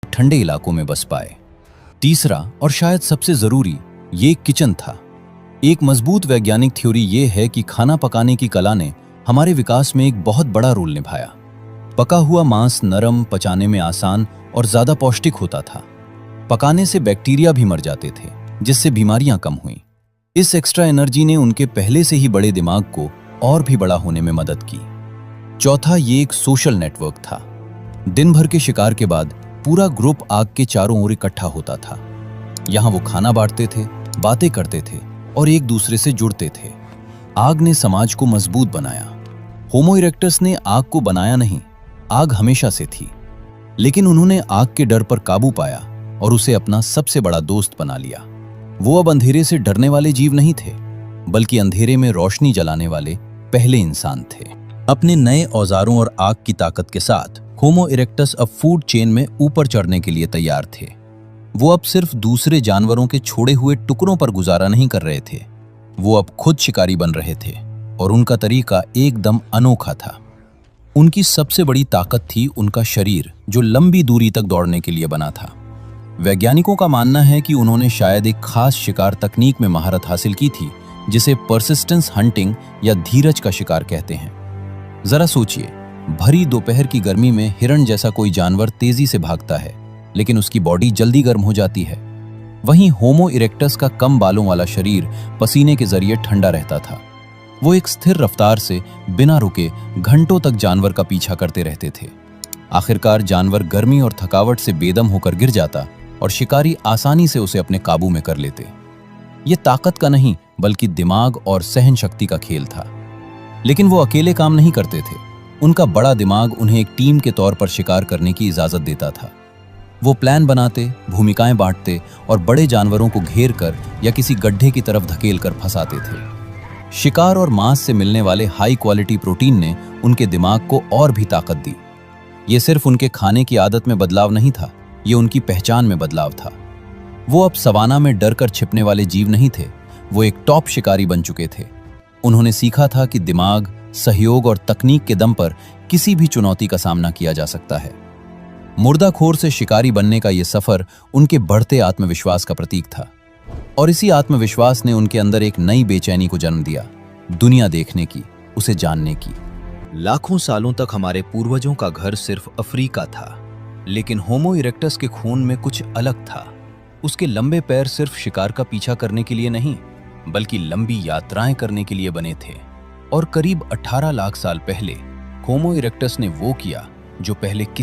ठंडे इलाकों में बस पाए। तीसरा और शायद सबसे जरूरी, ये किचन था। एक मजबूत वैज्ञानिक थ्योरी ये है कि खाना पकाने की कला ने हमारे विकास में एक बहुत बड़ा रोल निभाया। पका हुआ मांस नरम, पचाने में आसान और ज्यादा पौष्टिक होता था। पकाने से बैक्टीरिया भी मर जाते थे, जिससे बीमारियां कम हुईं। इस एक्स्ट्रा एनर्जी ने उनके पहले से ही बड़े दिमाग को और भी बड़ा होने में मदद की। चौथा, ये एक सोशल नेटवर्क था। दिन भर के शिकार के बाद पूरा ग्रुप आग के चारों ओर इकट्ठा होता था। यहां वो खाना बांटते थे, बातें करते थे और एक दूसरे से जुड़ते थे। आग ने समाज को मजबूत बनाया। होमो इरेक्टस ने आग को बनाया नहीं, आग हमेशा से थी, लेकिन उन्होंने आग के डर पर काबू पाया और उसे अपना सबसे बड़ा दोस्त बना लिया। वो अब अंधेरे से डरने वाले जीव नहीं थे, बल्कि अंधेरे में रोशनी जलाने वाले पहले इंसान थे। अपने नए औजारों और आग की ताकत के साथ होमो इरेक्टस अब फूड चेन में ऊपर चढ़ने के लिए तैयार थे। वो अब सिर्फ दूसरे जानवरों के छोड़े हुए टुकड़ों पर गुजारा नहीं कर रहे थे, वो अब खुद शिकारी बन रहे थे और उनका तरीका एकदम अनोखा था। उनकी सबसे बड़ी ताकत थी उनका शरीर, जो लंबी दूरी तक दौड़ने के लिए बना था। वैज्ञानिकों का मानना है कि उन्होंने शायद एक खास शिकार तकनीक में महारत हासिल की थी, जिसे परसिस्टेंस हंटिंग या धीरज का शिकार कहते हैं। जरा सोचिए, भरी दोपहर की गर्मी में हिरण जैसा कोई जानवर तेजी से भागता है, लेकिन उसकी बॉडी जल्दी गर्म हो जाती है। वहीं होमो इरेक्टस का कम बालों वाला शरीर पसीने के जरिए ठंडा रहता था। वो एक स्थिर रफ्तार से बिना रुके घंटों तक जानवर का पीछा करते रहते थे। आखिरकार जानवर गर्मी और थकावट से बेदम होकर गिर जाता और शिकारी आसानी से उसे अपने काबू में कर लेते। ये ताकत का नहीं, बल्कि दिमाग और सहन शक्ति का खेल था। लेकिन वो अकेले काम नहीं करते थे। उनका बड़ा दिमाग उन्हें एक टीम के तौर पर शिकार करने की इजाजत देता था। वो प्लान बनाते, भूमिकाएं बांटते और बड़े जानवरों को घेर कर या किसी गड्ढे की तरफ धकेल कर फंसाते थे। शिकार और मांस से मिलने वाले हाई क्वालिटी प्रोटीन ने उनके दिमाग को और भी ताकत दी। ये सिर्फ उनके खाने की आदत में बदलाव नहीं था, ये उनकी पहचान में बदलाव था। वो अब सवाना में डर कर छिपने वाले जीव नहीं थे, वो एक टॉप शिकारी बन चुके थे। उन्होंने सीखा था कि दिमाग, सहयोग और तकनीक के दम पर किसी भी चुनौती का सामना किया जा सकता है। मुर्दाखोर से शिकारी बनने का यह सफर उनके बढ़ते आत्मविश्वास का प्रतीक था, और इसी आत्मविश्वास ने उनके अंदर एक नई बेचैनी को जन्म दिया, दुनिया देखने की, उसे जानने की। लाखों सालों तक हमारे पूर्वजों का घर सिर्फ अफ्रीका था, लेकिन होमो इरेक्टस के खून में कुछ अलग था। उसके लंबे पैर सिर्फ शिकार का पीछा करने के लिए नहीं, बल्कि लंबी यात्राएं करने के लिए बने थे। और करीब 18 लाख साल पहले होमो इरेक्टस ने वो किया जो पहले किसी